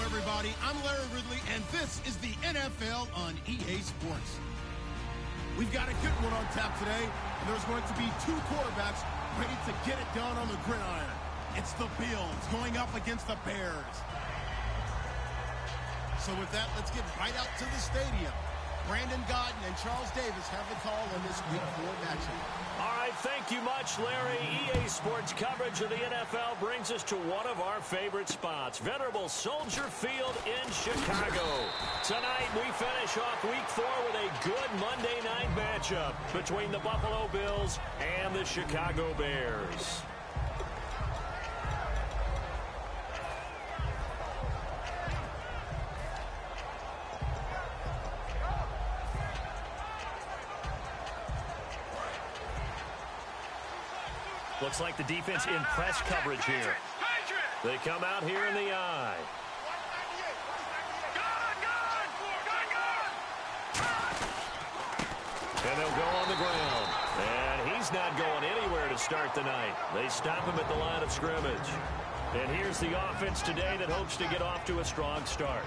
Everybody, I'm Larry Ridley, and this is the NFL on EA Sports. We've got a good one on tap today, and there's going to be two quarterbacks ready to get it done on the gridiron. It's the Bills going up against the Bears. So with that, let's get right out to the stadium. Brandon Godden and Charles Davis have the call on this Week 4 matchup. All right, thank you much, Larry. EA Sports coverage of the NFL brings us to one of our favorite spots, venerable Soldier Field in Chicago. Tonight, we finish off Week 4 with a good Monday night matchup between the Buffalo Bills and the Chicago Bears. Looks like the defense in press coverage here. They come out here in the eye. And they'll go on the ground. And he's not going anywhere to start the night. They stop him at the line of scrimmage. And here's the offense today that hopes to get off to a strong start.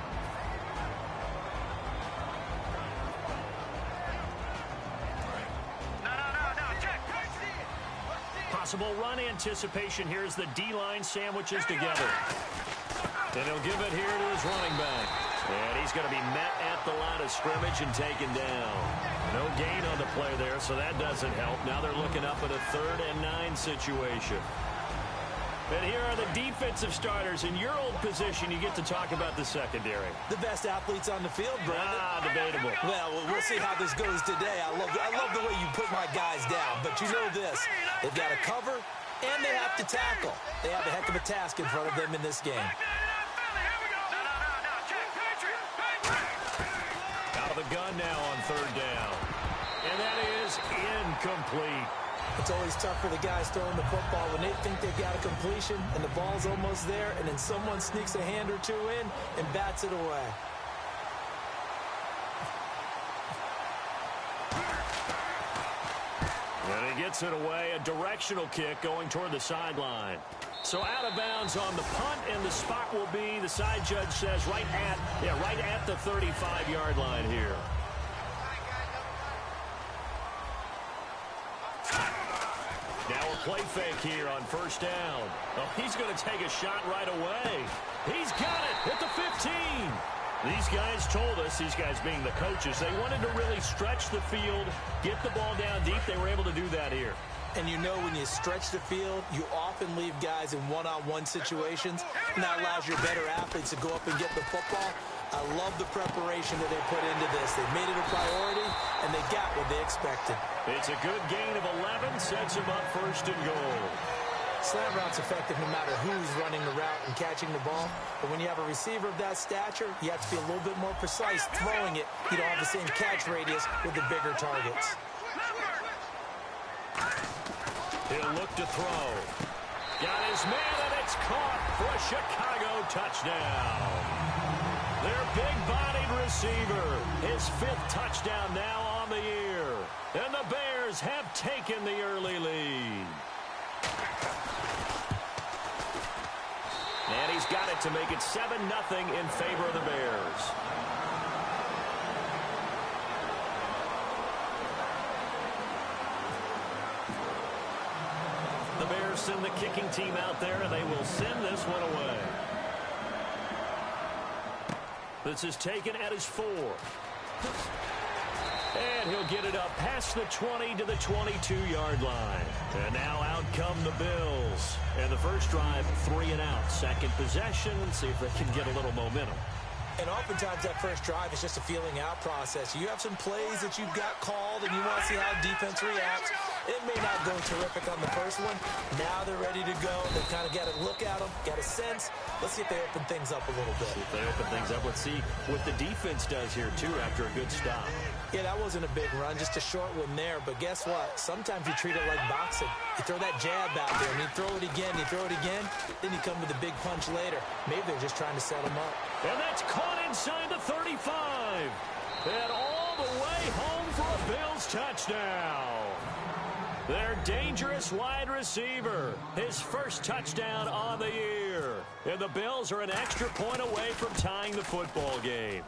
Possible run anticipation here as the D-line sandwiches together. And he'll give it here to his running back. And he's going to be met at the line of scrimmage and taken down. No gain on the play there, so that doesn't help. Now they're looking up at a 3rd and 9 situation. And here are the defensive starters. In your old position, you get to talk about the secondary. The best athletes on the field, Brandon. Debatable. Well, we'll see how this goes today. I love the way you put my guys down. But you know this. They've got to cover, and they have to tackle. They have a heck of a task in front of them in this game. Out of the gun now on 3rd down. And that is incomplete. It's always tough for the guys throwing the football when they think they've got a completion and the ball's almost there, and then someone sneaks a hand or two in and bats it away. And he gets it away, a directional kick going toward the sideline. So out of bounds on the punt, and the spot will be, the side judge says, right at the 35-yard line here. Now a play fake here on 1st down. Oh, he's going to take a shot right away. He's got it at the 15. These guys told us, these guys being the coaches, they wanted to really stretch the field, get the ball down deep. They were able to do that here. And you know when you stretch the field, you often leave guys in one-on-one situations, and that allows your better athletes to go up and get the football. I love the preparation that they put into this. They made it a priority, and they got what they expected. It's a good gain of 11, sets them up 1st and goal. Slant route's effective no matter who's running the route and catching the ball. But when you have a receiver of that stature, you have to be a little bit more precise throwing it. You don't have the same catch radius with the bigger targets. He'll look to throw. Got his man, and it's caught for a Chicago touchdown. Their big-bodied receiver, his 5th touchdown now on the year. And the Bears have taken the early lead. And he's got it to make it 7-0 in favor of the Bears. The Bears send the kicking team out there, and they will send this one away. This is taken at his 4. And And he'll get it up past the 20 to the 22-yard line. And now out come the Bills. And the first drive, 3 and out. Second possession. See if they can get a little momentum. And oftentimes that first drive is just a feeling out process. You have some plays that you've got called and you want to see how defense reacts. It may not go terrific on the first one. Now they're ready to go. They've kind of got to look at them, got a sense. Let's see if they open things up a little bit. See if they open things up. Let's see what the defense does here, too, after a good stop. Yeah, that wasn't a big run, just a short one there. But guess what? Sometimes you treat it like boxing. You throw that jab out there, and you throw it again, you throw it again, then you come with a big punch later. Maybe they're just trying to set them up. And that's caught inside the 35. And all the way home for a Bills touchdown. Their dangerous wide receiver, his first touchdown on the year. And the Bills are an extra point away from tying the football game.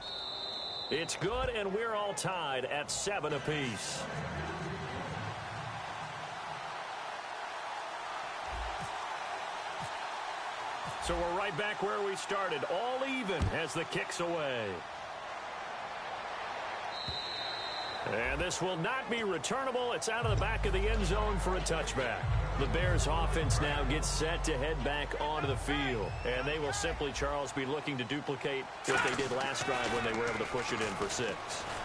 It's good, and we're all tied at 7 apiece. So we're right back where we started, all even as the kick's away. And this will not be returnable. It's out of the back of the end zone for a touchback. The Bears offense now gets set to head back onto the field. And they will simply, Charles, be looking to duplicate what they did last drive when they were able to push it in for 6.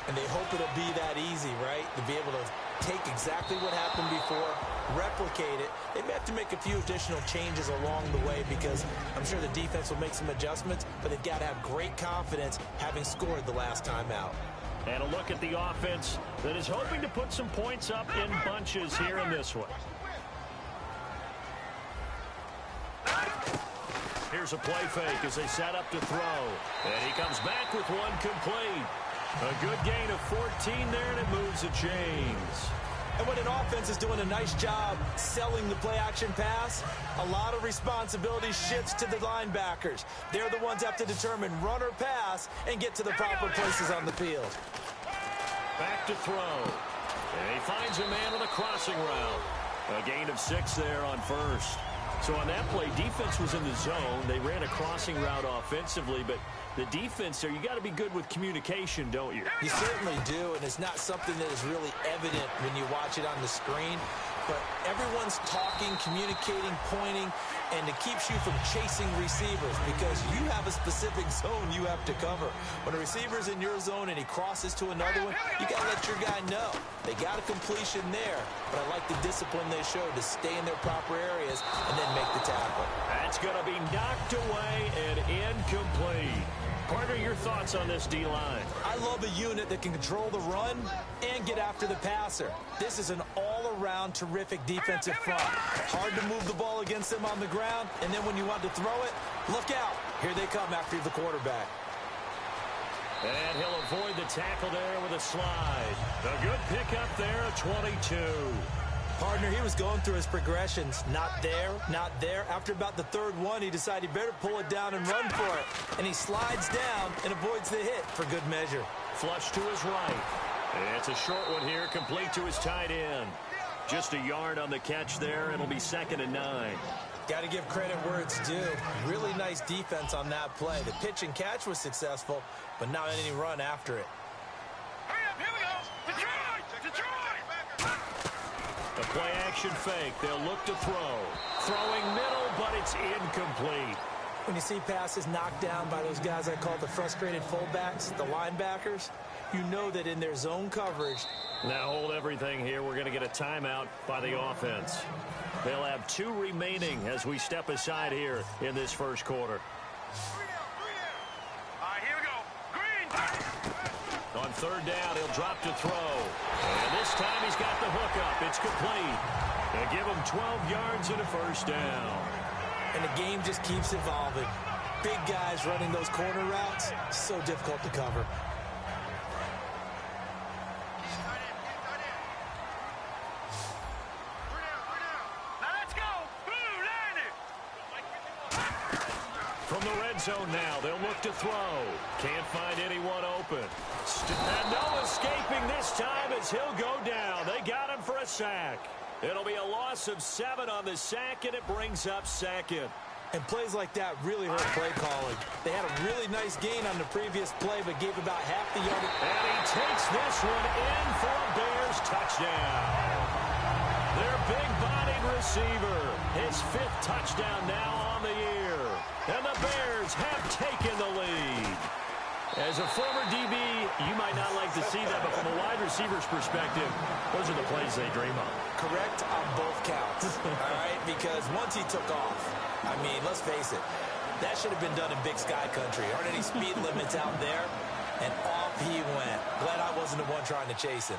And they hope it'll be that easy, right? To be able to take exactly what happened before, replicate it. They may have to make a few additional changes along the way because I'm sure the defense will make some adjustments, but they've got to have great confidence having scored the last time out. And a look at the offense that is hoping to put some points up in bunches here in this one. Here's a play fake as they set up to throw. And he comes back with one complete. A good gain of 14 there, and it moves the chains. And when an offense is doing a nice job selling the play-action pass, a lot of responsibility shifts to the linebackers. They're the ones that have to determine run or pass and get to the proper places on the field. Back to throw. And he finds a man on the crossing route. A gain of 6 there on first. So on that play, defense was in the zone. They ran a crossing route offensively, but the defense there, you got to be good with communication, don't you? You certainly do, and it's not something that is really evident when you watch it on the screen. But everyone's talking, communicating, pointing, and it keeps you from chasing receivers because you have a specific zone you have to cover. When a receiver's in your zone and he crosses to another one, you got to let your guy know. They got a completion there, but I like the discipline they showed to stay in their proper areas and then make the tackle. That's going to be knocked away and incomplete. Partner, your thoughts on this D-line? I love a unit that can control the run and get after the passer. This is an all-around terrific defensive front. Hard to move the ball against them on the ground, and then when you want to throw it, look out. Here they come after the quarterback. And he'll avoid the tackle there with a slide. A good pickup there, a 22. Partner, he was going through his progressions. Not there, not there. After about the third one, he decided he better pull it down and run for it. And he slides down and avoids the hit for good measure. Flush to his right. And it's a short one here, complete to his tight end. Just a yard on the catch there. It'll be 2nd and 9. Got to give credit where it's due. Really nice defense on that play. The pitch and catch was successful, but not any run after it. Hurry up, here we go. Detroit! The play-action fake. They'll look to throw. Throwing middle, but it's incomplete. When you see passes knocked down by those guys I call the frustrated fullbacks, the linebackers, you know that in their zone coverage. Now hold everything here. We're going to get a timeout by the offense. They'll have 2 remaining as we step aside here in this first quarter. All right, here we go. Green! On 3rd down, he'll drop to throw. And this time he's got the hookup. It's complete. They give him 12 yards and a first down. And the game just keeps evolving. Big guys running those corner routes, so difficult to cover. From the red zone now, they'll look to throw. Can't find anyone open. And no escaping this time as he'll go down. They got him for a sack. It'll be a loss of 7 on the sack, and it brings up 2nd. And plays like that really hurt play calling. They had a really nice gain on the previous play, but gave about half the yardage. And he takes this one in for a Bears touchdown. Their big-bodied receiver, his 5th touchdown now on the year. And the Bears have taken the lead. As a former DB, you might not like to see that, but from a wide receiver's perspective, those are the plays they dream of. Correct on both counts, all right? Because once he took off, I mean, let's face it, that should have been done in Big Sky Country. Aren't any speed limits out there? And off he went. Glad I wasn't the one trying to chase him.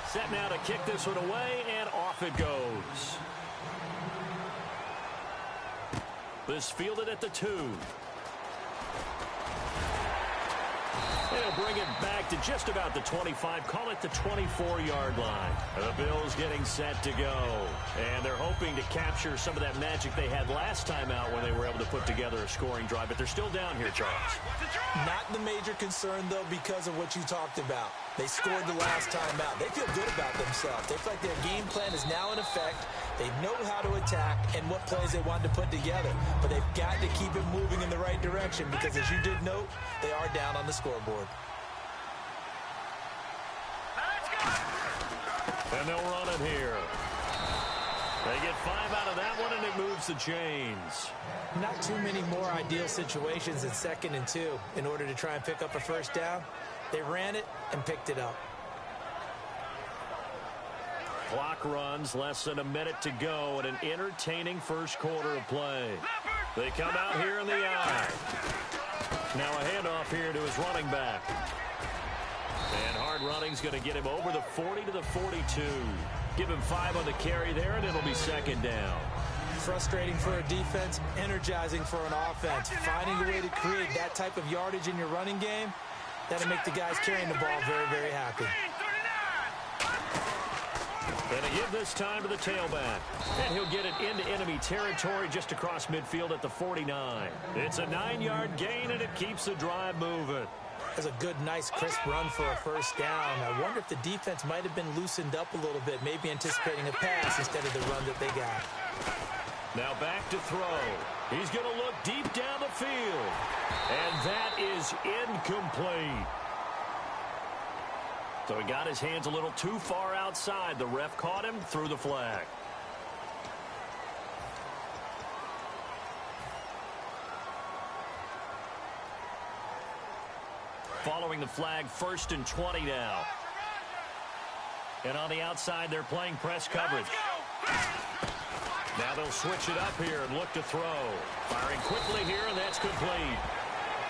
Set now to kick this one away, and off it goes. This fielded at the 2. They'll bring it back to just about the 25. Call it the 24-yard line. The Bills getting set to go. And they're hoping to capture some of that magic they had last time out when they were able to put together a scoring drive. But they're still down here, Charles. Not the major concern, though, because of what you talked about. They scored the last time out. They feel good about themselves. They feel like their game plan is now in effect. They know how to attack and what plays they want to put together. But they've got to keep it moving in the right direction because, as you did note, they are down on the scoreboard. And they'll run it here. They get 5 out of that one, and it moves the chains. Not too many more ideal situations than 2nd and 2 in order to try and pick up a first down. They ran it and picked it up. Clock runs, less than a minute to go, and an entertaining first quarter of play. They come out here in the eye. Now a handoff here to his running back. And hard running's going to get him over the 40 to the 42. Give him 5 on the carry there, and it'll be 2nd down. Frustrating for a defense, energizing for an offense. Finding a way to create that type of yardage in your running game, that'll make the guys carrying the ball very, very happy. Gonna give this time to the tailback. And he'll get it into enemy territory just across midfield at the 49. It's a 9-yard gain, and it keeps the drive moving. That's a good, nice, crisp run for a first down. I wonder if the defense might have been loosened up a little bit, maybe anticipating a pass instead of the run that they got. Now back to throw. He's going to look deep down the field. And that is incomplete. So he got his hands a little too far outside. The ref caught him, threw the flag. Following the flag, 1st and 20 now. And on the outside, they're playing press coverage. Now they'll switch it up here and look to throw. Firing quickly here, and that's complete.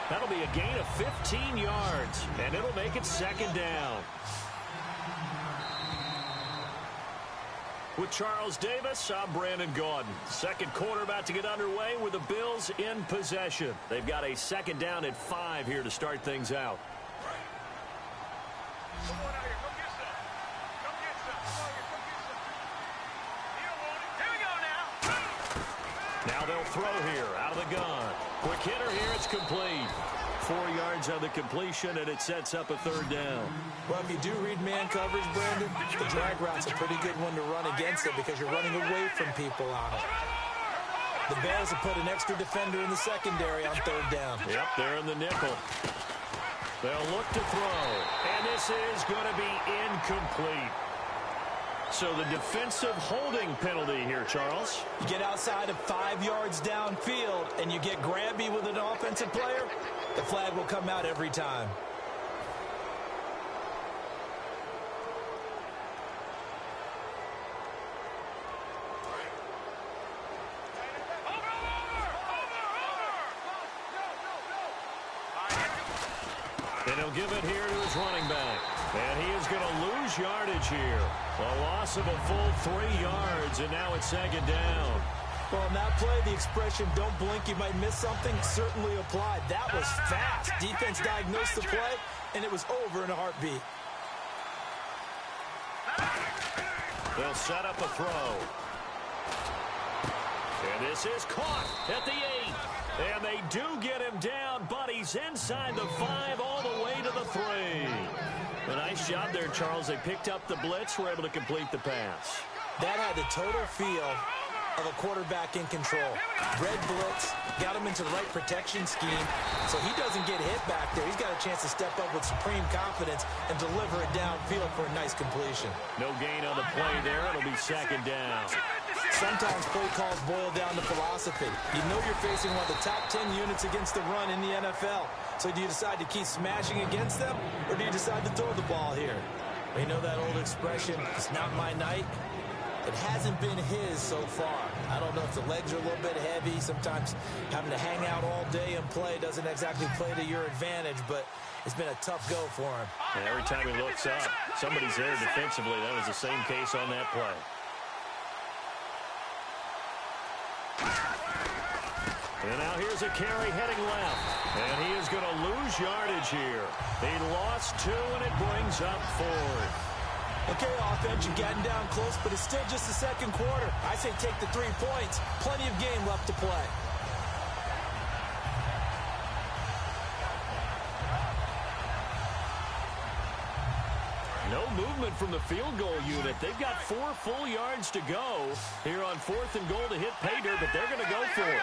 That'll be a gain of 15 yards, and it'll make it 2nd down. With Charles Davis, I'm Brandon Gaudin. Second quarter about to get underway with the Bills in possession. They've got a 2nd down at 5 here to start things out. Come on out here. Come get some. Come get some. Come on here. Come get some. You don't want it. Here we go now. Now they'll throw here out of the gun. Quick hitter here. It's complete. 4 yards on the completion, and it sets up a 3rd down. Well, if you do read man coverage, Brandon, the drag route's a pretty good one to run against it because you're running away from people on it. The Bears have put an extra defender in the secondary on 3rd down. Yep, they're in the nickel. They'll look to throw, and this is going to be incomplete. So the defensive holding penalty here, Charles. You get outside of 5 yards downfield, and you get grabby with an offensive player, the flag will come out every time. And he'll give it here to his running back. And he is going to lose yardage here. A loss of a full 3 yards, and now it's 2nd down. Well, on that play, the expression, don't blink, you might miss something, certainly applied. That was fast. Defense diagnosed the play, and it was over in a heartbeat. They'll set up a throw. And this is caught at the 8. And they do get him down, but he's inside the 5 all the way to the 3. A nice job there, Charles. They picked up the blitz, were able to complete the pass. That had the total feel of a quarterback in control. Red blitz, got him into the right protection scheme, so he doesn't get hit back there. He's got a chance to step up with supreme confidence and deliver it downfield for a nice completion. No gain on the play there. It'll be 2nd down. Sometimes play calls boil down to philosophy. You know you're facing one of the top 10 units against the run in the NFL. So do you decide to keep smashing against them, or do you decide to throw the ball here? Well, you know that old expression, it's not my night? It hasn't been his so far. I don't know if the legs are a little bit heavy. Sometimes having to hang out all day and play doesn't exactly play to your advantage, but it's been a tough go for him. And every time he looks up, somebody's there defensively. That was the same case on that play. And now here's a carry heading left. And he is going to lose yardage here. He lost 2, and it brings up 4th. Okay, offense, you've gotten down close, but it's still just the second quarter. I say take the 3 points. Plenty of game left to play. No movement from the field goal unit. They've got 4 full yards to go here on 4th and goal to hit pay dirt, but they're going to go for it.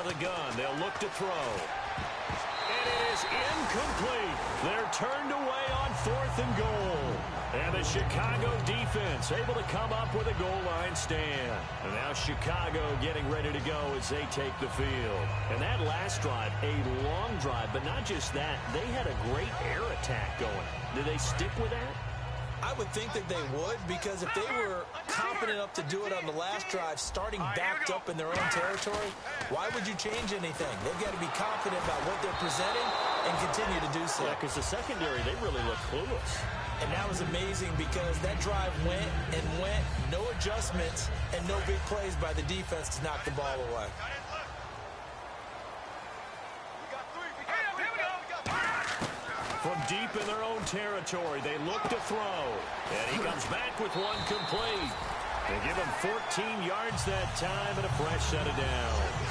The gun. They'll look to throw. And it is incomplete. They're turned away on 4th and goal. And the Chicago defense able to come up with a goal line stand. And now Chicago getting ready to go as they take the field. And that last drive, a long drive, but not just that. They had a great air attack going. Do they stick with that? I would think that they would, because if they were confident enough to do it on the last drive, starting backed up in their own territory, why would you change anything? They've got to be confident about what they're presenting and continue to do so. Yeah, because the secondary, they really look clueless. And that was amazing because that drive went and went, no adjustments, and no big plays by the defense to knock the ball away. From deep in their own territory, they look to throw. And he comes back with one complete. They give him 14 yards that time and a fresh set of downs.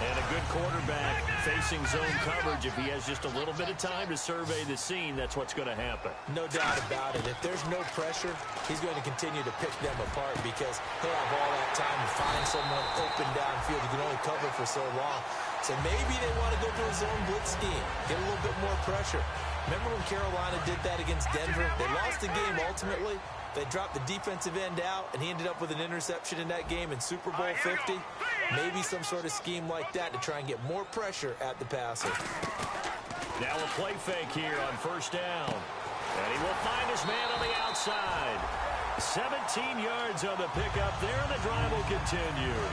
And a good quarterback facing zone coverage. If he has just a little bit of time to survey the scene, that's what's going to happen. No doubt about it. If there's no pressure, he's going to continue to pick them apart because he'll have all that time to find someone open downfield. You can only cover for so long. So maybe they want to go to a zone blitz scheme, get a little bit more pressure. Remember when Carolina did that against Denver? They lost the game ultimately. They dropped the defensive end out, and he ended up with an interception in that game in Super Bowl 50. Maybe some sort of scheme like that to try and get more pressure at the passer. Now a play fake here on 1st down. And he will find his man on the outside. 17 yards on the pickup there, and the drive will continue.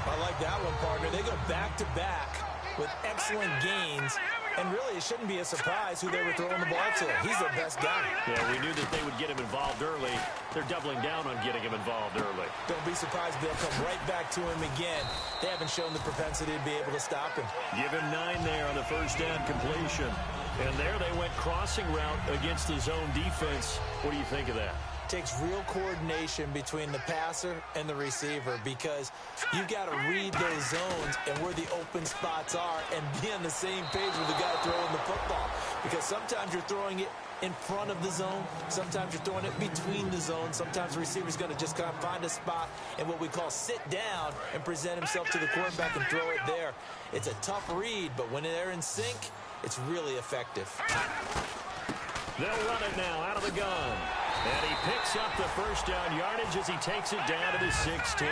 I like that one, partner. They go back-to-back with excellent gains. And really, it shouldn't be a surprise who they were throwing the ball to. He's their best guy. Yeah, we knew that they would get him involved early. They're doubling down on getting him involved early. Don't be surprised if they'll come right back to him again. They haven't shown the propensity to be able to stop him. Give him 9 there on the 1st down completion. And there they went crossing route against the zone defense. What do you think of that? Takes real coordination between the passer and the receiver because you've got to read those zones and where the open spots are and be on the same page with the guy throwing the football. Because sometimes you're throwing it in front of the zone. Sometimes you're throwing it between the zones. Sometimes the receiver's going to just kind of find a spot and what we call sit down and present himself to the quarterback and throw it there. It's a tough read, but when they're in sync, it's really effective. They'll run it now out of the gun. And he picks up the 1st down yardage as he takes it down to the 16.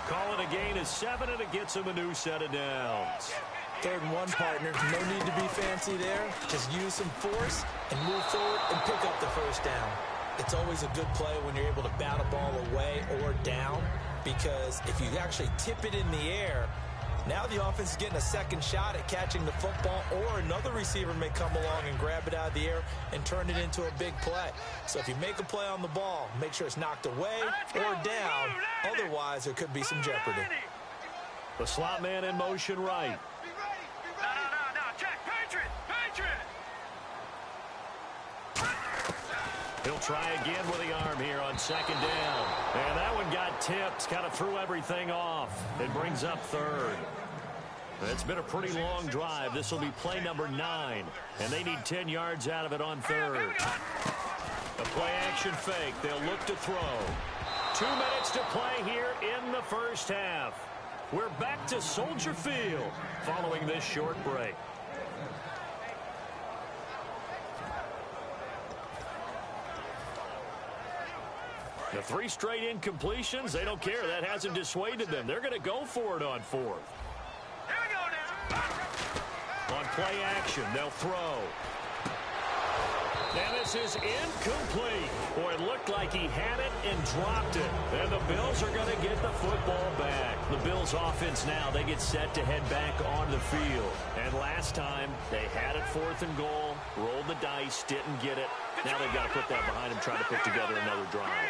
Call it a gain of 7, and it gets him a new set of downs. 3rd and 1, partner. No need to be fancy there. Just use some force and move forward and pick up the 1st down. It's always a good play when you're able to bat a ball away or down because if you actually tip it in the air, now the offense is getting a second shot at catching the football, or another receiver may come along and grab it out of the air and turn it into a big play. So if you make a play on the ball, make sure it's knocked away or down. Otherwise, there could be some jeopardy. The slot man in motion right. No, check. Patriot. He'll try again with the arm here on second down. And that one got tipped, kind of threw everything off. It brings up third. It's been a pretty long drive. This will be play number 9, and they need 10 yards out of it on third. A play-action fake. They'll look to throw. 2 minutes to play here in the first half. We're back to Soldier Field following this short break. The 3 straight incompletions, they don't care. That hasn't dissuaded them. They're going to go for it on 4th. On play action, they'll throw. And this is incomplete. Boy, it looked like he had it and dropped it. And the Bills are going to get the football back. The Bills offense now, they get set to head back on the field. And last time, they had it 4th and goal, rolled the dice, didn't get it. Now they've got to put that behind them, trying to put together another drive.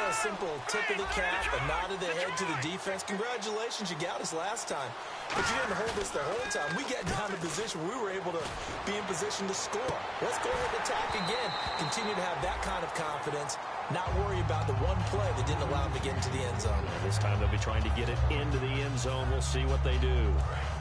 A simple tip of the cap, a nod of the head to the defense. Congratulations, you got us last time. But you didn't hold us the whole time. We got down to position where we were able to be in position to score. Let's go ahead and attack again. Continue to have that kind of confidence. Not worry about the one play that didn't allow them to get into the end zone. This time they'll be trying to get it into the end zone. We'll see what they do.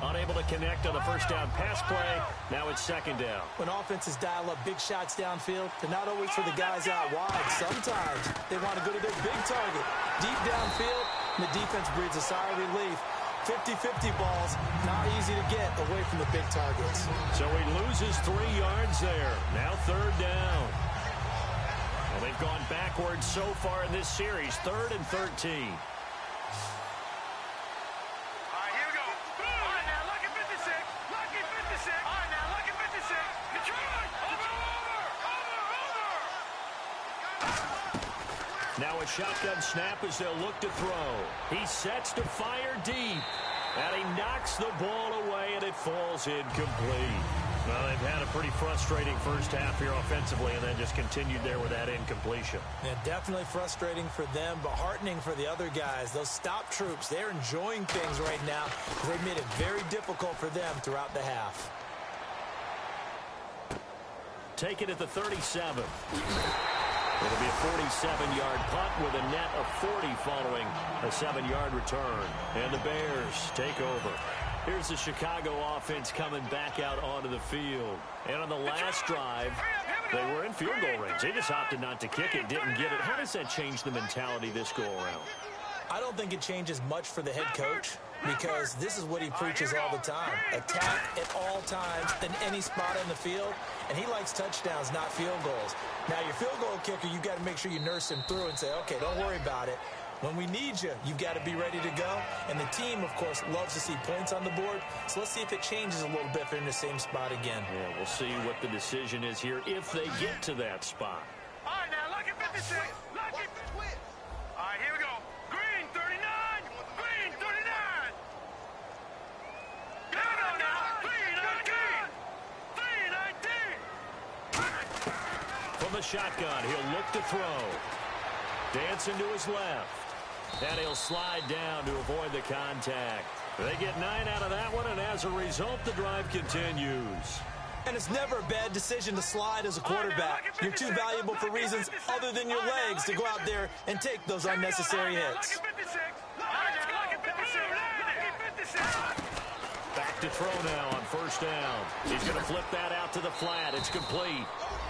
Unable to connect on the first down pass play. Now it's second down. When offenses dial up big shots downfield, they're not always for the guys out wide. Sometimes they want to go to their big target. Deep downfield, and the defense breathes a sigh of relief. 50-50 balls, not easy to get away from the big targets. So he loses 3 yards there. Now third down. Well, they've gone backwards so far in this series. 3rd and 13. All right, here we go. All right, now, lucky 56. Lucky 56. All right, now, lucky 56. Detroit. Over. Now a shotgun snap as they'll look to throw. He sets to fire deep. And he knocks the ball away, and it falls incomplete. Well, they've had a pretty frustrating first half here offensively and then just continued there with that incompletion. Yeah, definitely frustrating for them, but heartening for the other guys. Those stop troops, they're enjoying things right now. They made it very difficult for them throughout the half. Take it at the 37. It'll be a 47-yard punt with a net of 40 following a 7-yard return. And the Bears take over. Here's the Chicago offense coming back out onto the field. And on the last drive, they were in field goal range. They just opted not to kick it, didn't get it. How does that change the mentality this go-around? I don't think it changes much for the head coach because this is what he preaches all the time. Attack at all times in any spot on the field, and he likes touchdowns, not field goals. Now, your field goal kicker, you've got to make sure you nurse him through and say, okay, don't worry about it. When we need you, you've got to be ready to go. And the team, of course, loves to see points on the board. So let's see if it changes a little bit if they're in the same spot again. Yeah, we'll see what the decision is here if they get to that spot. All right, now, lucky 56. Lucky. All right, here we go. Green, 39. Green, 39. Here we go now. 319. 319. From the shotgun, he'll look to throw. Dancing to his left. And he'll slide down to avoid the contact. They get 9 out of that one, and as a result, the drive continues. And it's never a bad decision to slide as a quarterback. You're too valuable for reasons other than your legs to go out there and take those unnecessary hits. Back to throw now on first down. He's going to flip that out to the flat. It's complete.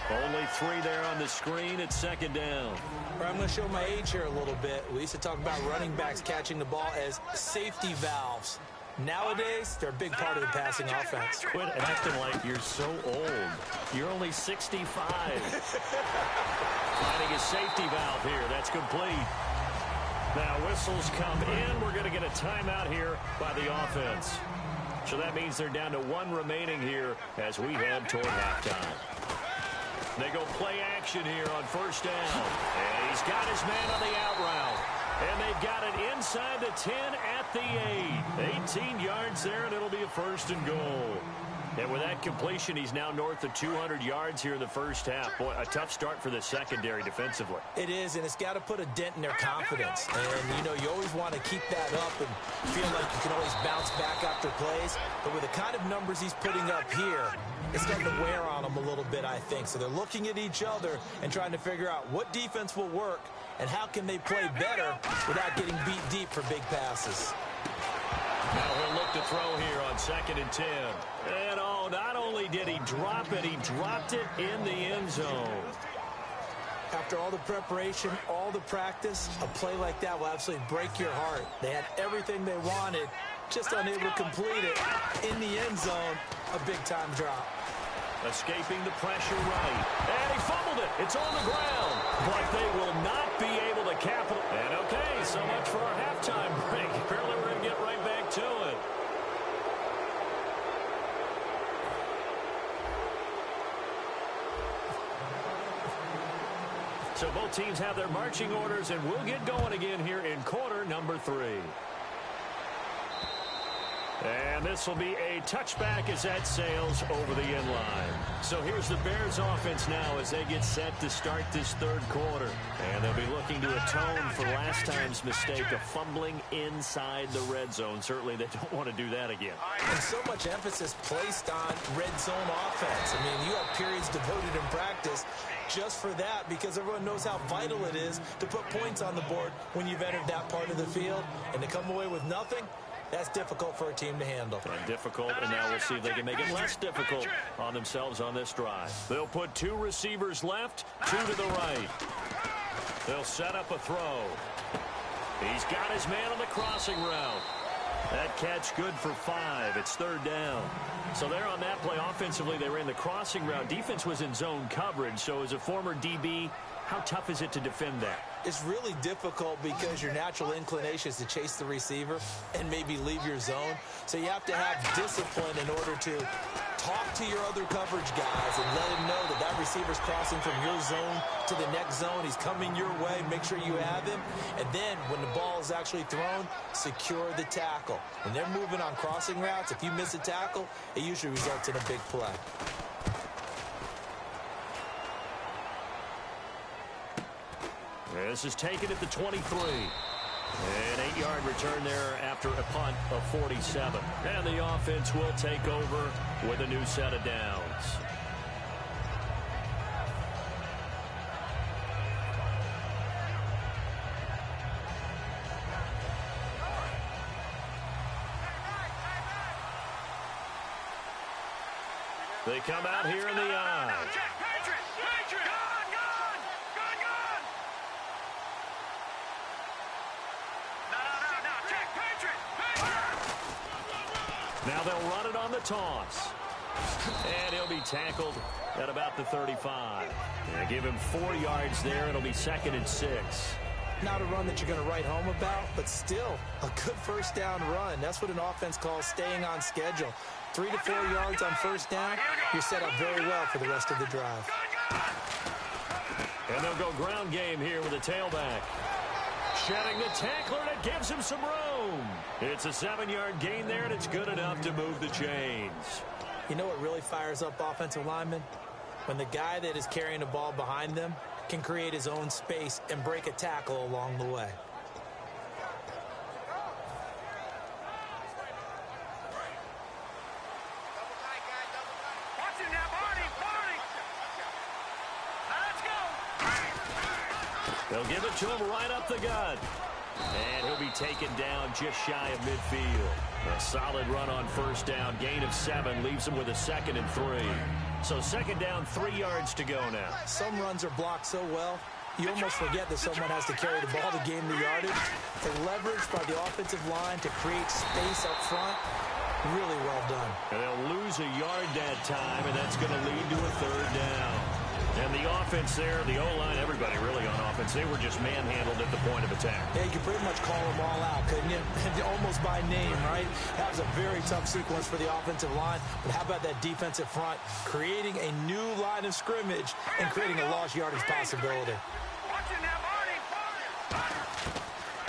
Only 3 there on the screen at second down. I'm going to show my age here a little bit. We used to talk about running backs catching the ball as safety valves. Nowadays, they're a big part of the passing offense. Quit acting like you're so old. You're only 65. Finding a safety valve here. That's complete. Now whistles come in. We're going to get a timeout here by the offense. So that means they're down to 1 remaining here as we head toward halftime. They go play action here on first down. And he's got his man on the out route. And they've got it inside the 10 at the 8. 18 yards there, and it'll be a first and goal. And with that completion, he's now north of 200 yards here in the first half. Boy, a tough start for the secondary defensively. It is, and it's got to put a dent in their confidence. And, you know, you always want to keep that up and feel like you can always bounce back after plays. But with the kind of numbers he's putting up here, it's starting to wear on them a little bit, I think. So they're looking at each other and trying to figure out what defense will work and how can they play better without getting beat deep for big passes. Now he'll look to throw here on 2nd and 10. And oh, not only did he drop it, he dropped it in the end zone. After all the preparation, all the practice, a play like that will absolutely break your heart. They had everything they wanted, just unable to complete it. In the end zone, a big-time drop. Escaping the pressure right. And he fumbled it. It's on the ground. But they will not be able to capitalize. And okay, so much for our halftime break. Apparently we're going to get right back to it. So both teams have their marching orders, and we'll get going again here in quarter number 3. And this will be a touchback as that sails over the end line. So here's the Bears offense now as they get set to start this third quarter. And they'll be looking to atone for last time's mistake of fumbling inside the red zone. Certainly they don't want to do that again. And so much emphasis placed on red zone offense. I mean, you have periods devoted in practice just for that because everyone knows how vital it is to put points on the board when you've entered that part of the field. And to come away with nothing, that's difficult for a team to handle. And difficult, and now we'll see if they can make it less difficult on themselves on this drive. They'll put 2 receivers left, 2 to the right. They'll set up a throw. He's got his man on the crossing route. That catch good for 5. It's 3rd down. So there on that play, offensively, they ran the crossing route. Defense was in zone coverage, so as a former DB, how tough is it to defend that? It's really difficult because your natural inclination is to chase the receiver and maybe leave your zone. So you have to have discipline in order to talk to your other coverage guys and let them know that that receiver's crossing from your zone to the next zone. He's coming your way. Make sure you have him. And then when the ball is actually thrown, secure the tackle. When they're moving on crossing routes, if you miss a tackle, it usually results in a big play. This is taken at the 23. An 8-yard return there after a punt of 47. And the offense will take over with a new set of downs. They come out here in the eye. Now they'll run it on the toss. And he'll be tackled at about the 35. And give him 4 yards there. It'll be 2nd and 6. Not a run that you're going to write home about, but still a good first down run. That's what an offense calls staying on schedule. 3 to 4 yards on first down, you're set up very well for the rest of the drive. And they'll go ground game here with a tailback. Shedding the tackler, and it gives him some room. It's a 7-yard gain there, and it's good enough to move the chains. You know what really fires up offensive linemen? When the guy that is carrying the ball behind them can create his own space and break a tackle along the way. They'll give it to him right up the gut. And he'll be taken down just shy of midfield. A solid run on first down. Gain of 7 leaves him with a 2nd and 3. So 2nd down, 3 yards to go now. Some runs are blocked so well, you almost forget that someone has to carry the ball to gain the yardage. The leverage by the offensive line to create space up front, really well done. And they'll lose a yard that time, and that's going to lead to a 3rd down. And the offense there, the O-line, everybody really on offense, they were just manhandled at the point of attack. Yeah, you could pretty much call them all out, couldn't you? Almost by name, right? That was a very tough sequence for the offensive line. But how about that defensive front creating a new line of scrimmage and creating a lost yardage possibility?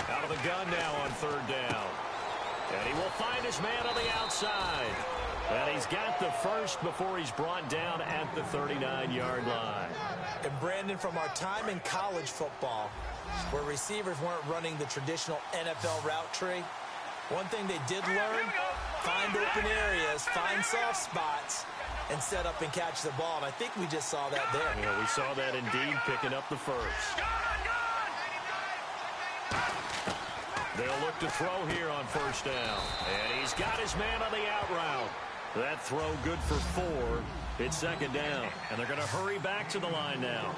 Out of the gun now on 3rd down. And he will find his man on the outside. And he's got the first before he's brought down at the 39-yard line. And Brandon, from our time in college football, where receivers weren't running the traditional NFL route tree, one thing they did learn, find open areas, find soft spots, and set up and catch the ball. And I think we just saw that there. Yeah, we saw that indeed, picking up the first. They'll look to throw here on first down. And he's got his man on the out route. That throw good for 4. It's second down. And they're going to hurry back to the line now.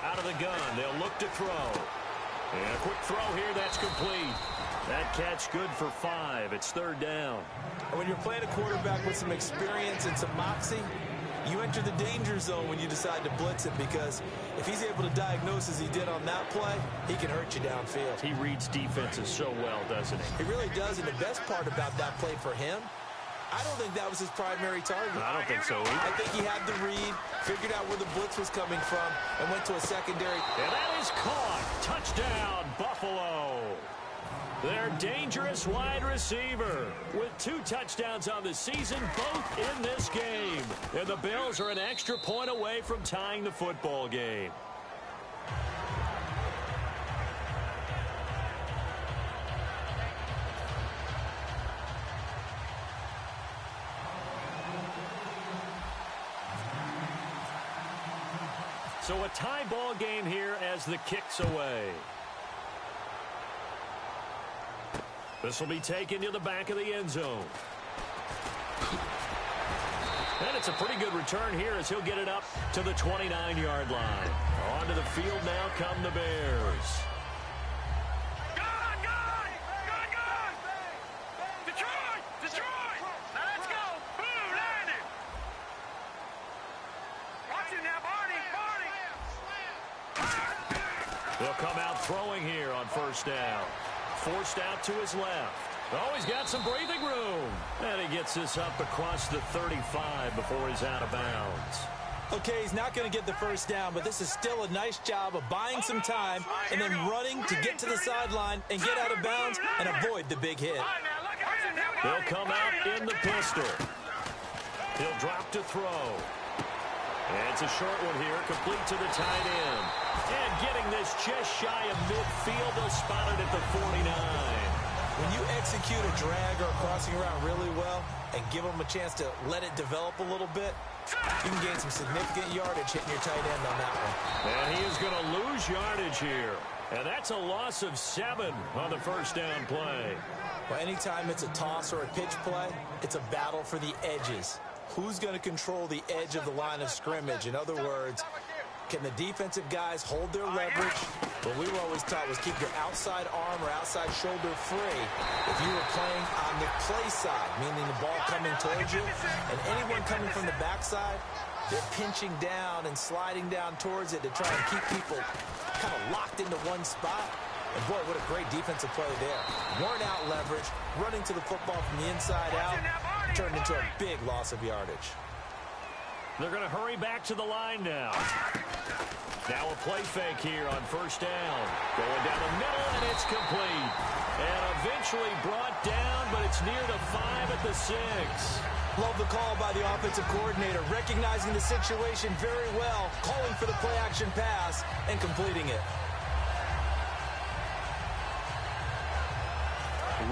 Out of the gun, they'll look to throw. And a quick throw here, that's complete. That catch good for 5. It's third down. And when you're playing a quarterback with some experience and some moxie, you enter the danger zone when you decide to blitz him, because if he's able to diagnose as he did on that play, he can hurt you downfield. He reads defenses so well, doesn't he? He really does, and the best part about that play for him, I don't think that was his primary target. I don't think so either. I think he had the read, figured out where the blitz was coming from, and went to a secondary. And that is caught. Touchdown, Buffalo. Their dangerous wide receiver with 2 touchdowns on the season, both in this game. And the Bills are an extra point away from tying the football game. So a tie ball game here as the kick's away. This will be taken to the back of the end zone. And it's a pretty good return here as he'll get it up to the 29-yard line. Onto the field now come the Bears. Detroit! Now let's go! Boom, landed! Watch it now, Barney! They'll come out throwing here on first down. Forced out to his left. Oh, he's got some breathing room. And he gets this up across the 35 before he's out of bounds. Okay, he's not going to get the first down, but this is still a nice job of buying some time and then running to get to the sideline and get out of bounds and avoid the big hit. They'll come out in the pistol. He'll drop to throw. And it's a short one here, complete to the tight end. And getting this just shy of midfield, they'll spot it at the 49. When you execute a drag or a crossing route really well and give them a chance to let it develop a little bit, you can gain some significant yardage hitting your tight end on that one. And he is going to lose yardage here. And that's a loss of 7 on the first down play. Well, anytime it's a toss or a pitch play, it's a battle for the edges. Who's going to control the edge of the line of scrimmage? In other words, can the defensive guys hold their leverage? What we were always taught was keep your outside arm or outside shoulder free if you were playing on the play side, meaning the ball coming towards you, and anyone coming from the backside, they're pinching down and sliding down towards it to try and keep people kind of locked into one spot. And boy, what a great defensive play there. Worn out leverage, running to the football from the inside out, turned into a big loss of yardage. They're going to hurry back to the line now. Now a play fake here on first down. Going down the middle, and it's complete. And eventually brought down, but it's near the 5 at the 6. Love the call by the offensive coordinator, recognizing the situation very well, calling for the play-action pass, and completing it.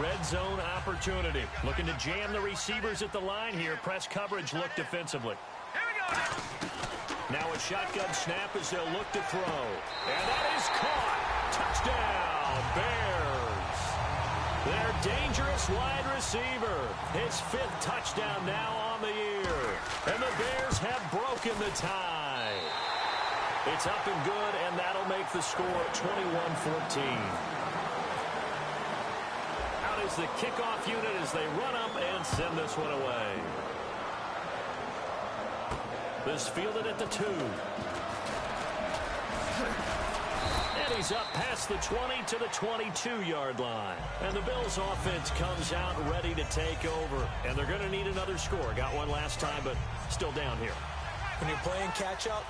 Red zone opportunity. Looking to jam the receivers at the line here. Press coverage look defensively. Now a shotgun snap as they'll look to throw. And that is caught. Touchdown, Bears. Their dangerous wide receiver. His 5th touchdown now on the year. And the Bears have broken the tie. It's up and good, and that'll make the score 21-14. Out is the kickoff unit as they run up and send this one away. This fielded at the 2. And he's up past the 20 to the 22-yard line. And the Bills offense comes out ready to take over. And they're going to need another score. Got one last time, but still down here. When you're playing catch-up,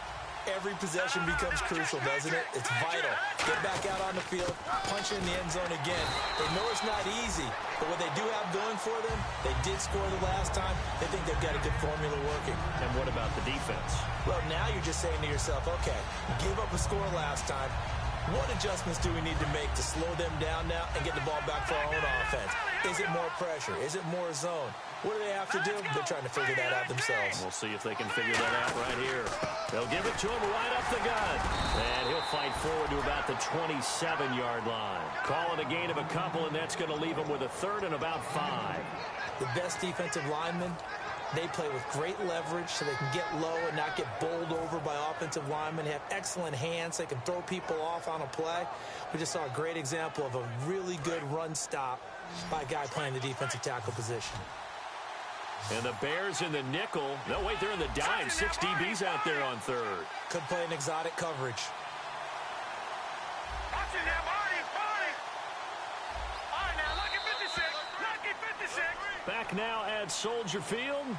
Every possession becomes crucial, doesn't it? It's vital. Get back out on the field, punch in the end zone again. They know it's not easy, but what they do have going for them, they did score the last time. They think they've got a good formula working. And what about the defense? Well, now you're just saying to yourself, okay, give up a score last time. What adjustments do we need to make to slow them down now and get the ball back for our own offense? Is it more pressure? Is it more zone? What do they have to do? They're trying to figure that out themselves. We'll see if they can figure that out right here. They'll give it to him right up the gut. And he'll fight forward to about the 27-yard line. Call it a gain of a couple, and that's going to leave him with a third and about 5. The best defensive linemen, they play with great leverage so they can get low and not get bowled over by offensive linemen. They have excellent hands. They can throw people off on a play. We just saw a great example of a really good run stop by a guy playing the defensive tackle position. And the Bears in the nickel. No, wait, they're in the dime. 6 DBs out there on third. Could play an exotic coverage. Watch it now, Marty. All right, now, lucky 56. Lucky 56. Back now at Soldier Field.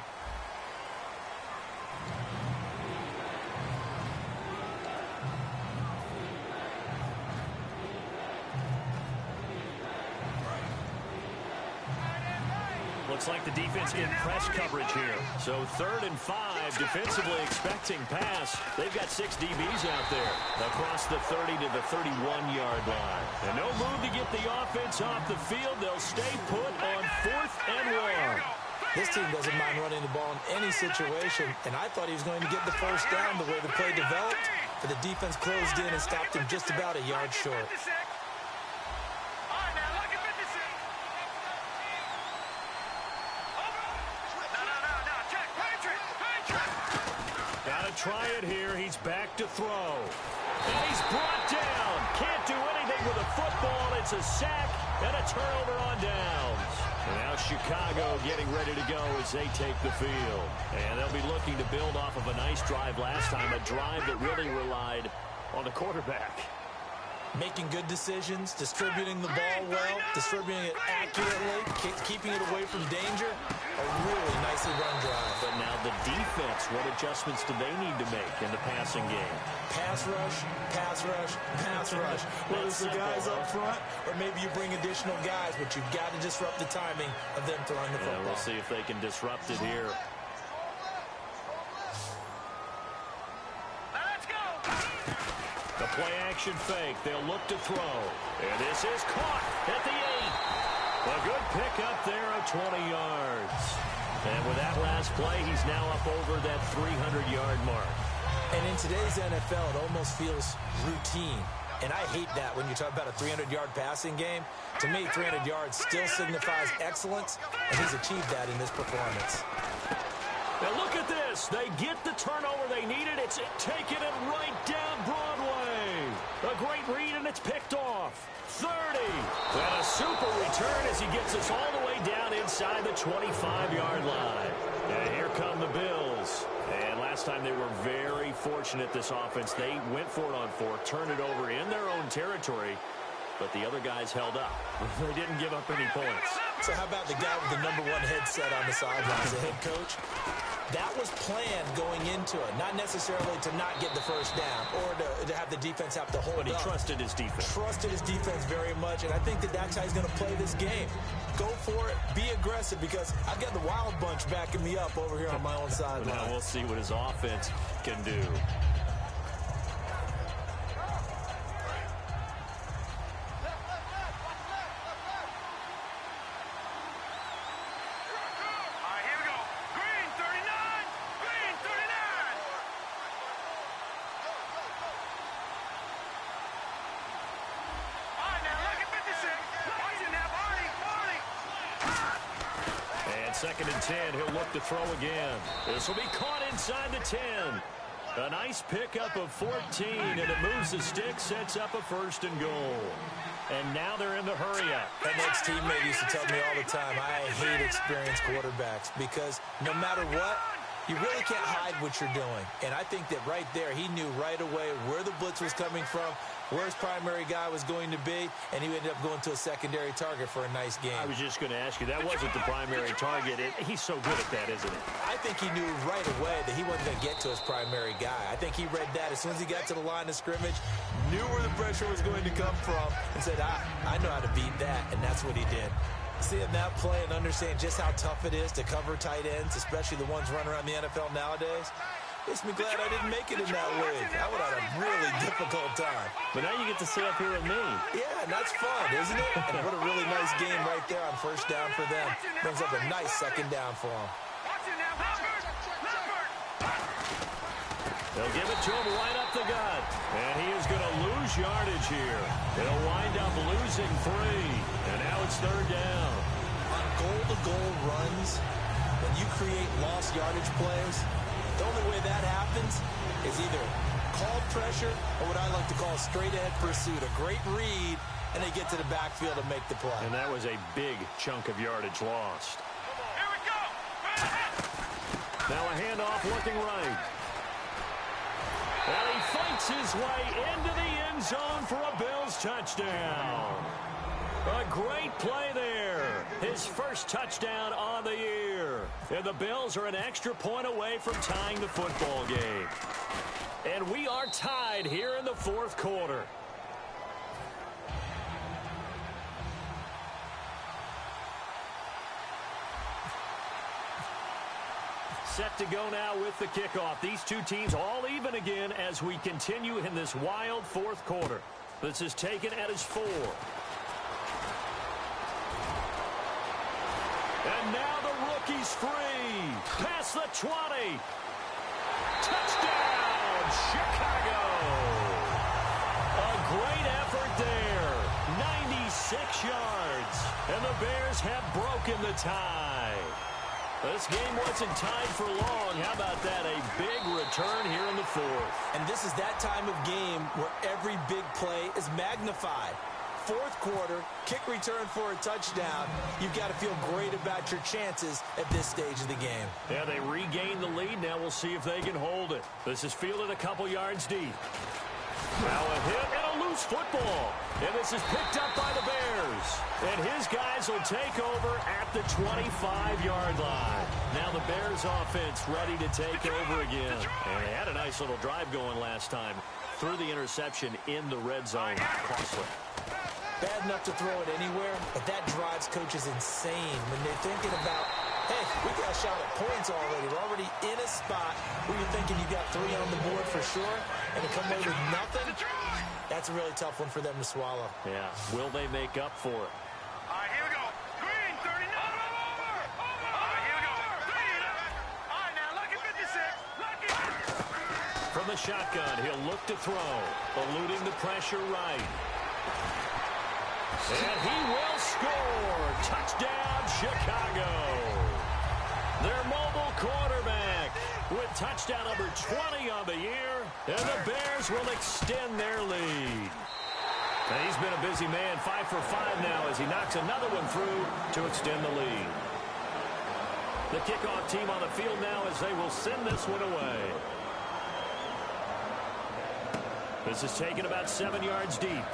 Looks like the defense in press coverage here. So 3rd and 5, defensively expecting pass. They've got 6 DBs out there across the 30 to the 31-yard line. And no move to get the offense off the field. They'll stay put on 4th and 1. This team doesn't mind running the ball in any situation, and I thought he was going to get the first down the way the play developed, but the defense closed in and stopped him just about a yard short. Try it here. He's back to throw. And he's brought down. Can't do anything with a football. It's a sack and a turnover on downs. And now Chicago getting ready to go as they take the field. And they'll be looking to build off of a nice drive last time, a drive that really relied on the quarterback. Making good decisions, distributing the ball well, distributing it accurately, keeping it away from danger. A really nicely run drive. But now the defense, what adjustments do they need to make in the passing game? Pass rush, pass rush, pass rush. Whether it's the guys up front or maybe you bring additional guys, but you've got to disrupt the timing of them throwing the football. We'll see if they can disrupt it here. The play-action fake. They'll look to throw. And this is caught at the 8. A good pickup there of 20 yards. And with that last play, he's now up over that 300-yard mark. And in today's NFL, it almost feels routine. And I hate that when you talk about a 300-yard passing game. To me, 300 yards still signifies excellence, and he's achieved that in this performance. Now look at this. They get the turnover they needed. It's taking it right down Broadway. A great read, and it's picked off. 30. And a super return as he gets us all the way down inside the 25-yard line. And here come the Bills. And last time they were very fortunate, this offense. They went for it on 4, turned it over in their own territory, but the other guys held up. They didn't give up any points. So how about the guy with the #1 headset on the sidelines, the head coach? That was planned going into it, not necessarily to not get the first down or to have the defense have to hold up. But he trusted his defense. Trusted his defense very much, and I think that's how he's going to play this game. Go for it, be aggressive, because I've got the Wild Bunch backing me up over here on my own sideline. Now we'll see what his offense can do. Second and 10, he'll look to throw again. This will be caught inside the 10. A nice pickup of 14, and it moves the stick, sets up a 1st and goal. And now they're in the hurry-up. An ex-teammate used to tell me all the time, I hate experienced quarterbacks because no matter what, You really can't hide what you're doing. And I think that right there, he knew right away where the blitz was coming from, where his primary guy was going to be, and he ended up going to a secondary target for a nice game. I was just going to ask you, that wasn't the primary target. He's so good at that, isn't he? I think he knew right away that he wasn't going to get to his primary guy. I think he read that as soon as he got to the line of scrimmage, knew where the pressure was going to come from, and said, I know how to beat that, and that's what he did. Seeing that play and understand just how tough it is to cover tight ends, especially the ones running around the NFL nowadays, makes me glad I didn't make it in that league. I would have had a really difficult time. But now you get to sit up here with me. Yeah, and that's fun, isn't it? And what a really nice game right there on first down for them. Brings up a nice second down for them. They'll give it to him right up the gut. And he is going to lose yardage here. They'll wind up losing 3. And now it's third down. On goal-to-goal runs, when you create lost yardage plays, the only way that happens is either called pressure or what I like to call straight-ahead pursuit. A great read, and they get to the backfield and make the play. And that was a big chunk of yardage lost. Here we go. Now a handoff looking right. And he fights his way into the end zone for a Bills touchdown. A great play there. His first touchdown on the year. And the Bills are an extra point away from tying the football game. And we are tied here in the fourth quarter. Set to go now with the kickoff. These two teams all even again as we continue in this wild fourth quarter. This is taken at his 4. And now the rookie's free. Past the 20. Touchdown, Chicago. A great effort there. 96 yards. And the Bears have broken the tie. This game wasn't tied for long. How about that? A big return here in the fourth. And this is that time of game where every big play is magnified. Fourth quarter, kick return for a touchdown. You've got to feel great about your chances at this stage of the game. Yeah, they regain the lead. Now we'll see if they can hold it. This is fielded a couple yards deep. Now a hit and a loose football. And this is picked up by the Bears. And his guys will take over at the 25-yard line. Now the Bears offense ready to take over again. And they had a nice little drive going last time. Threw the interception in the red zone. Costly. Bad enough to throw it anywhere, but that drives coaches insane when they're thinking about, hey, we got a shot at points already. We're already in a spot where you're thinking you got 3 on the board for sure, and to come away with nothing, that's a really tough one for them to swallow. Yeah, will they make up for it? All right, here we go. Green, 39. All right, here we go. Green. All right, now, lucky 56. Lucky. From the shotgun, he'll look to throw, eluding the pressure right. And he will score. Touchdown, Chicago. Their mobile quarterback with touchdown number 20 on the year. And the Bears will extend their lead. And he's been a busy man, 5 for 5 now as he knocks another one through to extend the lead. The kickoff team on the field now as they will send this one away. This is taken about 7 yards deep.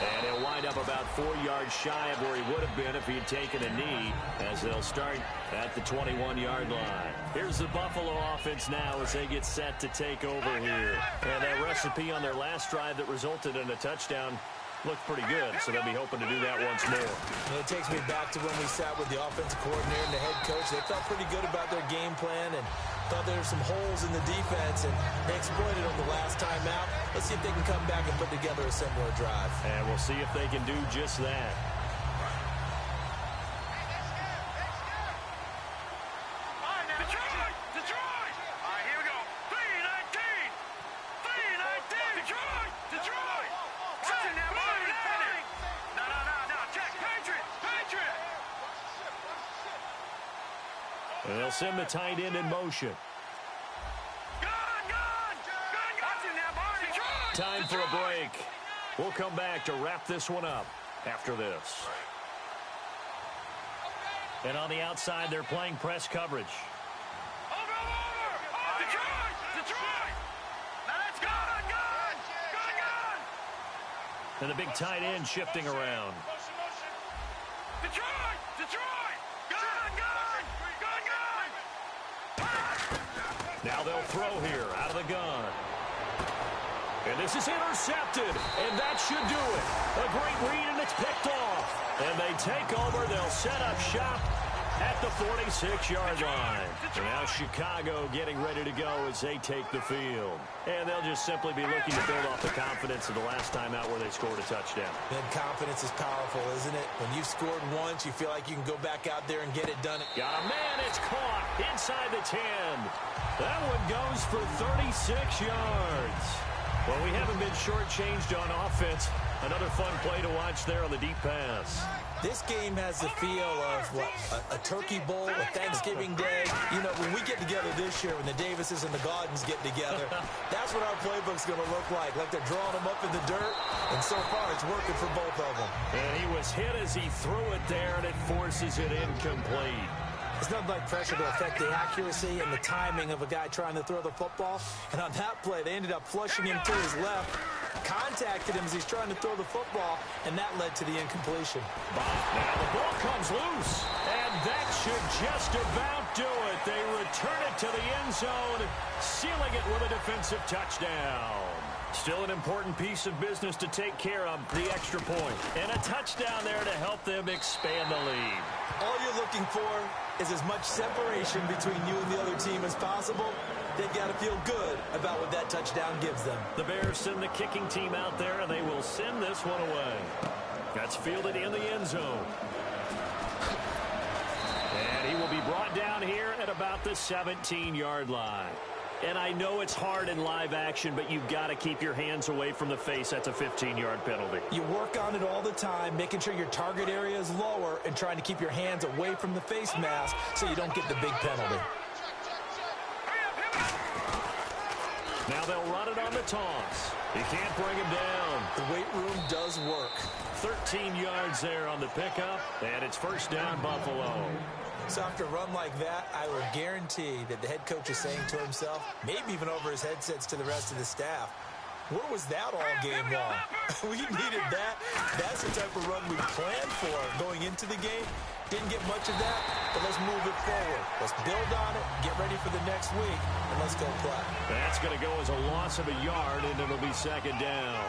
And he'll wind up about 4 yards shy of where he would have been if he had taken a knee as they'll start at the 21-yard line. Here's the Buffalo offense now as they get set to take over here. And that recipe on their last drive that resulted in a touchdown looked pretty good, so they'll be hoping to do that once more. And it takes me back to when we sat with the offensive coordinator and the head coach. They felt pretty good about their game plan and thought there were some holes in the defense, and they exploited them the last time out. Let's see if they can come back and put together a similar drive. And we'll see if they can do just that. All right, now, Detroit. All right, here we go. 3-19. 3-19. Detroit. Listen now, boy. No. Check. Patriot. And they'll send the tight end in motion. Gun. Listen now, boy. Detroit. Time for a break. We'll come back to wrap this one up after this. And on the outside, they're playing press coverage. And the big tight end shifting around. Detroit! Detroit! Gun! Now they'll throw here out of the gun. And this is intercepted, and that should do it. A great read, and it's picked off. And they take over. They'll set up shop at the 46-yard line. And now Chicago getting ready to go as they take the field. And they'll just simply be looking to build off the confidence of the last time out where they scored a touchdown. And confidence is powerful, isn't it? When you've scored once, you feel like you can go back out there and get it done. Got a man. It's caught inside the 10. That one goes for 36 yards. Well, we haven't been shortchanged on offense. Another fun play to watch there on the deep pass. This game has the feel of, what, a turkey bowl, a Thanksgiving day. You know, when we get together this year, when the Davises and the Gaudens get together, that's what our playbook's going to look like. Like they're drawing them up in the dirt, and so far it's working for both of them. And he was hit as he threw it there, and it forces it incomplete. It's nothing like pressure to affect the accuracy and the timing of a guy trying to throw the football. And on that play, they ended up flushing him to his left, contacted him as he's trying to throw the football, and that led to the incompletion. Now the ball comes loose, and that should just about do it. They return it to the end zone, sealing it with a defensive touchdown. Still an important piece of business to take care of, the extra point. And a touchdown there to help them expand the lead. All you're looking for is as much separation between you and the other team as possible. They've got to feel good about what that touchdown gives them. The Bears send the kicking team out there, and they will send this one away. That's fielded in the end zone. And he will be brought down here at about the 17-yard line. And I know it's hard in live action, but you've got to keep your hands away from the face. That's a 15-yard penalty. You work on it all the time, making sure your target area is lower and trying to keep your hands away from the face mask so you don't get the big penalty. Now they'll run it on the toss. He can't bring him down. The weight room does work. 13 yards there on the pickup, and it's first down, Buffalo. So after a run like that, I would guarantee that the head coach is saying to himself, maybe even over his headsets to the rest of the staff, where was that all game long? We needed that. That's the type of run we planned for going into the game. Didn't get much of that, but let's move it forward. Let's build on it, get ready for the next week, and let's go play. That's going to go as a loss of a yard, and it'll be second down.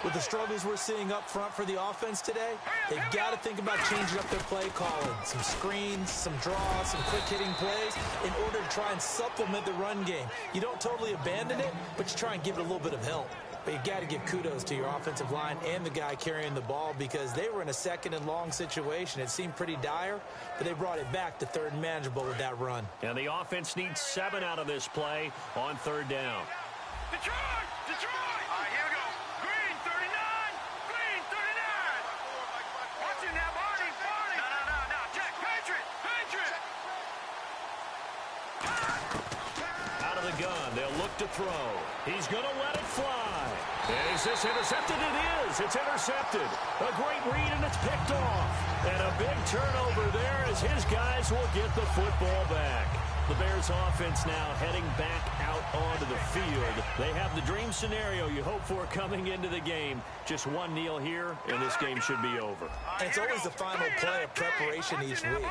With the struggles we're seeing up front for the offense today, they've got to think about changing up their play calling. Some screens, some draws, some quick-hitting plays in order to try and supplement the run game. You don't totally abandon it, but you try and give it a little bit of help. But you got to give kudos to your offensive line and the guy carrying the ball because they were in a second and long situation. It seemed pretty dire, but they brought it back to third and manageable with that run. And the offense needs 7 out of this play on third down. Detroit! Detroit! All right, here we go. Green, 39. Green, 39. Watch it now, Barney. Barney. No. Check. Patriot. Out of the gun. They'll look to throw. He's going to let it fly. And is this intercepted? It is. It's intercepted. A great read, and it's picked off. And a big turnover there as his guys will get the football back. The Bears offense now heading back out onto the field. They have the dream scenario you hope for coming into the game. Just one kneel here, and this game should be over. And it's always the final play of preparation each week.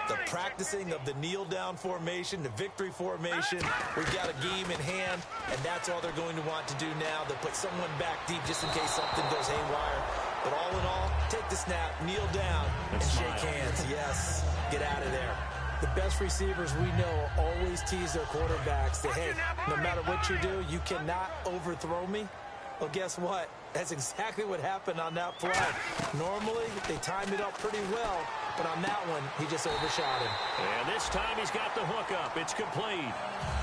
The practicing of the kneel-down formation, the victory formation. We've got a game in hand, and that's all they're going to want to do now. They'll put someone back deep just in case something goes haywire. But all in all, take the snap, kneel down, and shake hands. Yes, get out of there. The best receivers we know always tease their quarterbacks. Say, hey, no matter what you do, you cannot overthrow me. Well, guess what? That's exactly what happened on that play. Normally, they timed it up pretty well, but on that one, he just overshot him. And this time he's got the hook up. It's complete.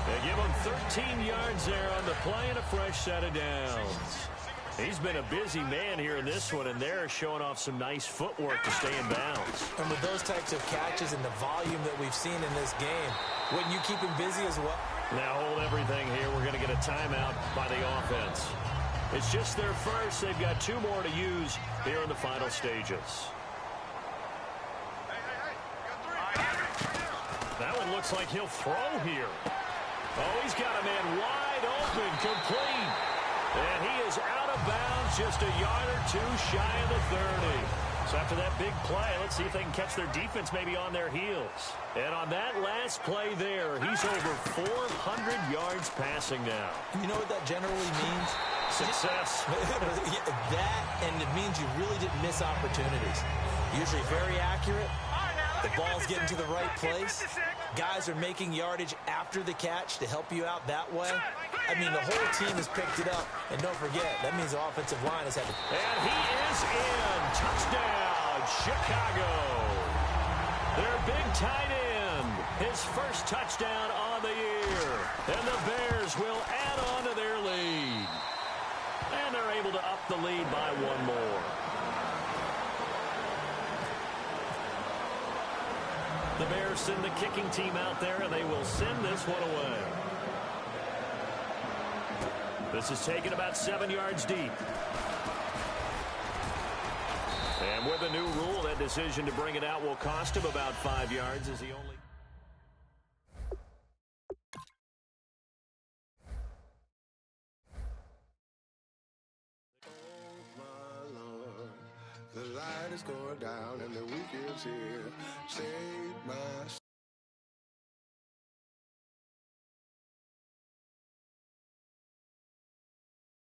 They give him 13 yards there on the play and a fresh set of downs. He's been a busy man here in this one, and they're showing off some nice footwork to stay in bounds. And with those types of catches and the volume that we've seen in this game, wouldn't you keep him busy as well? Now hold everything here. We're going to get a timeout by the offense. It's just their first. They've got 2 more to use here in the final stages. That one looks like he'll throw here. Oh, he's got a man wide open, complete. And he is out of of bounds, just a yard or two shy of the 30. So after that big play, let's see if they can catch their defense maybe on their heels. And on that last play there, he's over 400 yards passing now. You know what that generally means? Success. That, and it means you really didn't miss opportunities. Usually very accurate. The ball's getting to the right place. Guys are making yardage after the catch to help you out that way. I mean, the whole team has picked it up. And don't forget, that means the offensive line has had to... And he is in. Touchdown, Chicago. Their big tight end. His first touchdown on the year. And the Bears will add on to their lead. And they're able to up the lead by one more. The Bears send the kicking team out there, and they will send this one away. This is taken about 7 yards deep. And with a new rule, that decision to bring it out will cost him about 5 yards as he only... The light is going down and the weekend's here. Save my